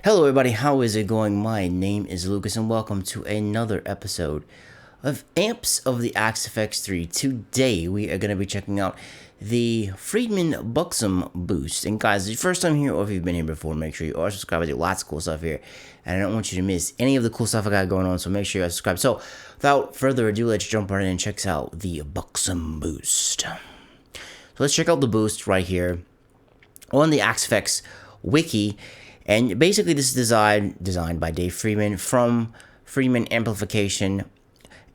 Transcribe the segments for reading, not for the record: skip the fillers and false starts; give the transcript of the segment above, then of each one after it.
Hello everybody, how is it going? My name is Lucas and welcome to another episode of Amps of the Axe FX3. Today we are going to be checking out the Freidman Buxom boost. And guys, if it's your first time here or if you've been here before, make sure you are subscribed. I do lots of cool stuff here and I don't want you to miss any of the cool stuff I got going on, so make sure you are subscribed. So without further ado, let's jump right in and check out the Buxom boost. So let's check out the boost right here on the Axe FX Wiki. And basically this is designed by Dave Freidman from Freidman Amplification.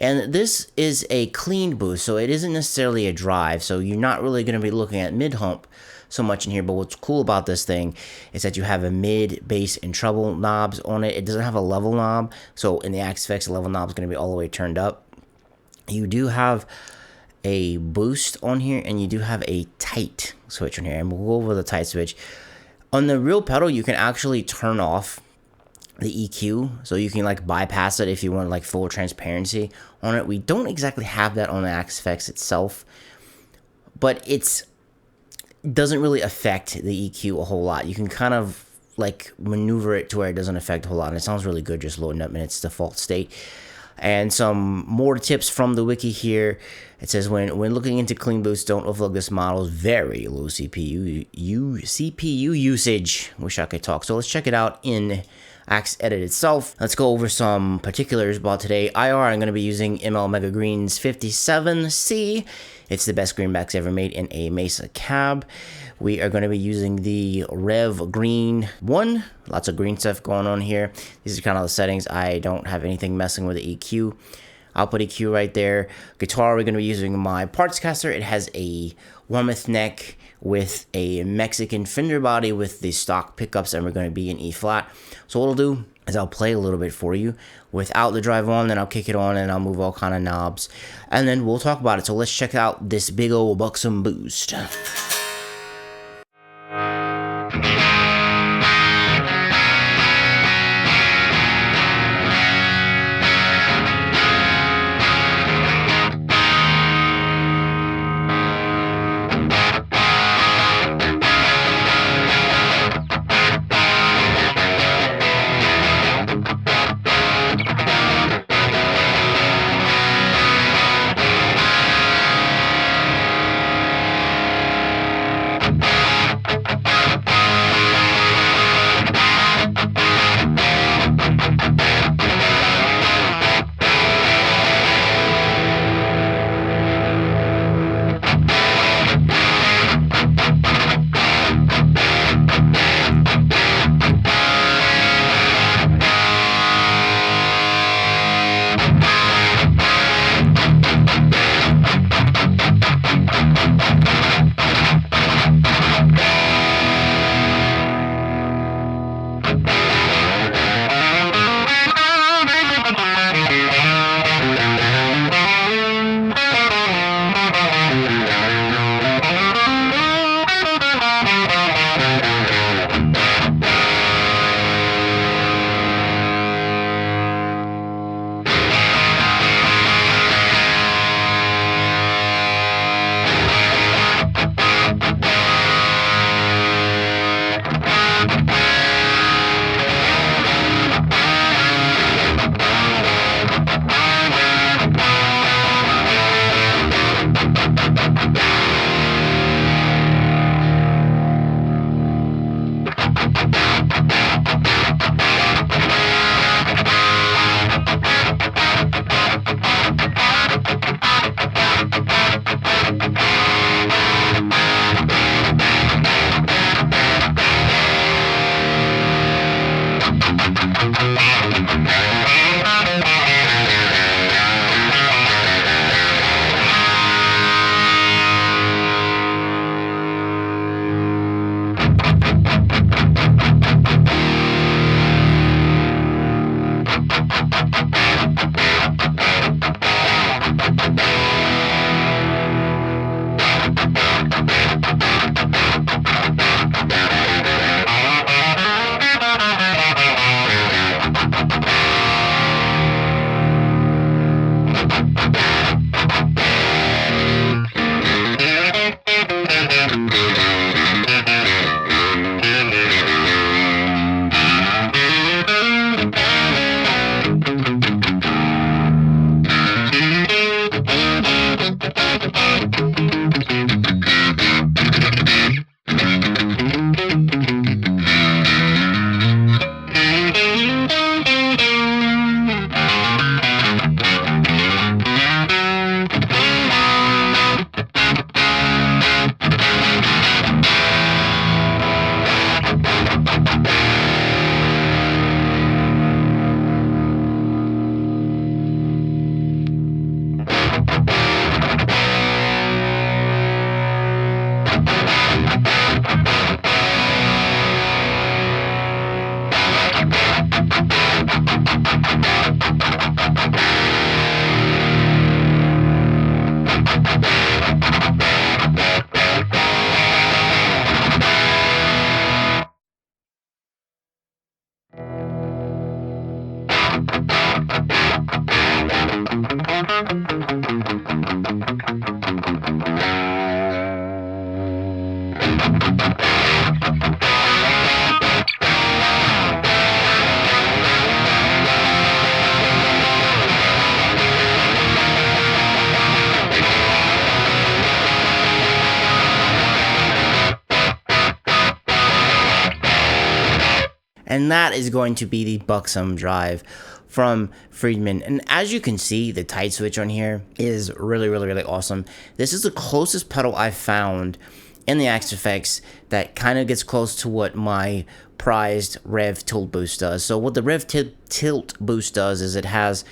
And this is a clean boost, so it isn't necessarily a drive. So you're not really going to be looking at mid-hump so much in here. But what's cool about this thing is that you have a mid, bass, and treble knobs on it. It doesn't have a level knob. So in the Axe FX, the level knob is going to be all the way turned up. You do have a boost on here, and you do have a tight switch on here. And we'll go over the tight switch. On the real pedal, you can actually turn off the EQ, so you can like bypass it if you want like full transparency on it. We don't exactly have that on the Axe FX itself, but it doesn't really affect the EQ a whole lot. You can kind of like maneuver it to where it doesn't affect a whole lot, and it sounds really good just loading up in its default state. And some more tips from the wiki here. It says when looking into clean boost, don't overlook this model's very low CPU usage. Wish I could talk. So let's check it out in Axe Edit itself. Let's go over some particulars about today. IR, I'm going to be using ML Mega Greens 57C. It's the best greenbacks ever made in a Mesa cab. We are going to be using the Revv Green 1. Lots of green stuff going on here. These are kind of the settings. I don't have anything messing with the EQ. Output EQ right there. Guitar, we're going to be using my parts caster. It has a Weymouth neck with a Mexican fender body with the stock pickups, and we're going to be in E flat. So what I'll do is I'll play a little bit for you without the drive on, then I'll kick it on and I'll move all kind of knobs, and then we'll talk about it. So let's check out this big old Buxom boost. And that is going to be the Buxom drive from Freidman. And as you can see, the tight switch on here is really awesome. This is the closest pedal I've found in the Axe-Fx that kind of gets close to what my prized Revv tilt boost does. So what the Revv tilt boost does is it has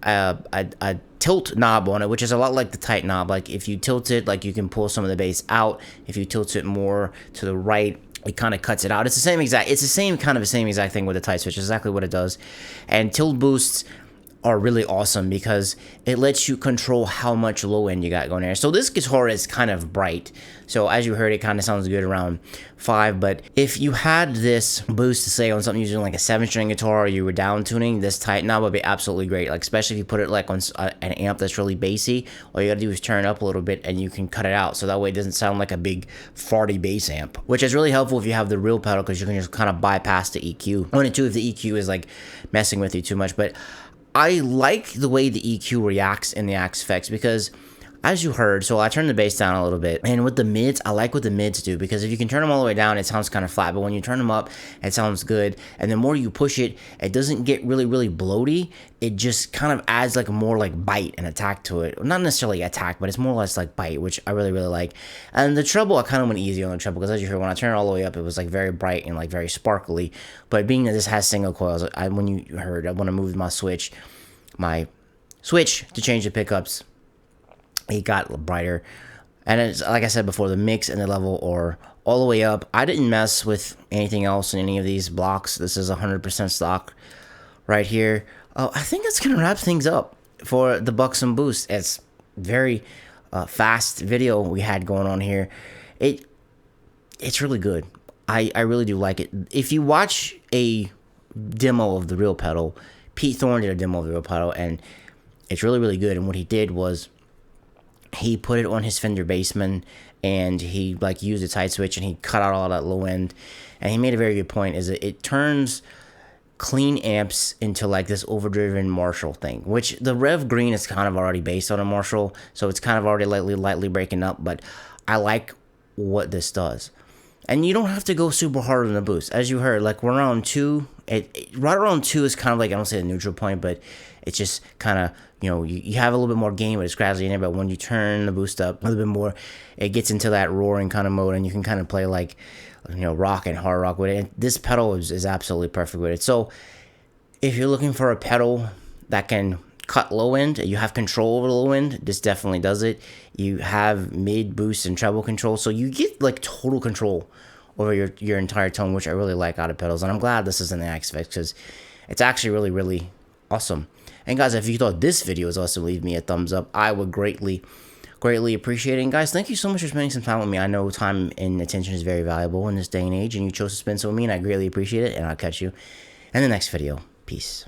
a tilt knob on it, which is a lot like the tight knob. Like if you tilt it, like you can pull some of the bass out. If you tilt it more to the right, it kind of cuts it out. It's the same exact thing with the tight switch, exactly what it does. And tilt boosts are really awesome because it lets you control how much low end you got going there. So this guitar is kind of bright. So as you heard, it kind of sounds good around 5. But if you had this boost to say on something using like a 7-string guitar, or you were down tuning, this tight knob would be absolutely great. Like especially if you put it like on an amp that's really bassy, all you gotta do is turn it up a little bit and you can cut it out. So that way it doesn't sound like a big farty bass amp, which is really helpful if you have the real pedal because you can just kind of bypass the EQ. Only too if the EQ is like messing with you too much. But I like the way the EQ reacts in the Axe-Fx because, as you heard, so I turned the bass down a little bit, and with the mids, I like what the mids do because if you can turn them all the way down, it sounds kind of flat, but when you turn them up, it sounds good, and the more you push it, it doesn't get really bloaty. It just kind of adds like more like bite and attack to it. Not necessarily attack, but it's more or less like bite, which I really like. And the treble, I kind of went easy on the treble because as you heard, when I turned it all the way up, it was like very bright and like very sparkly. But being that this has single coils, when you heard, I want to move my switch to change the pickups. It got brighter. And it's like I said before, the mix and the level are all the way up. I didn't mess with anything else in any of these blocks. This is 100% stock right here. I think that's going to wrap things up for the Buxom Boost. It's very fast video we had going on here. It's really good. I really do like it. If you watch a demo of the real pedal, Pete Thorne did a demo of the real pedal, and it's really good. And what he did was he put it on his Fender Bassman, and he like used a tight switch, and he cut out all that low end. And he made a very good point: is that it turns clean amps into like this overdriven Marshall thing, which the Revv Green is kind of already based on a Marshall, so it's kind of already lightly breaking up. But I like what this does. And you don't have to go super hard on the boost. As you heard, like we're around 2. Right around 2 is kind of like, I don't say the neutral point, but it's just kind of, you have a little bit more gain, but it's gradually in there. But when you turn the boost up a little bit more, it gets into that roaring kind of mode, and you can kind of play like, rock and hard rock with it. And this pedal is absolutely perfect with it. So if you're looking for a pedal that can cut low end, you have control over the low end, this definitely does it. You have mid, boost, and treble control, so you get like total control over your entire tone, which I really like out of pedals. And I'm glad this is in the Axe-Fx because it's actually really awesome. And guys, if you thought this video was awesome, leave me a thumbs up. I would greatly appreciate it. And guys, thank you so much for spending some time with me. I know time and attention is very valuable in this day and age, and you chose to spend some with me, and I greatly appreciate it. And I'll catch you in the next video. Peace.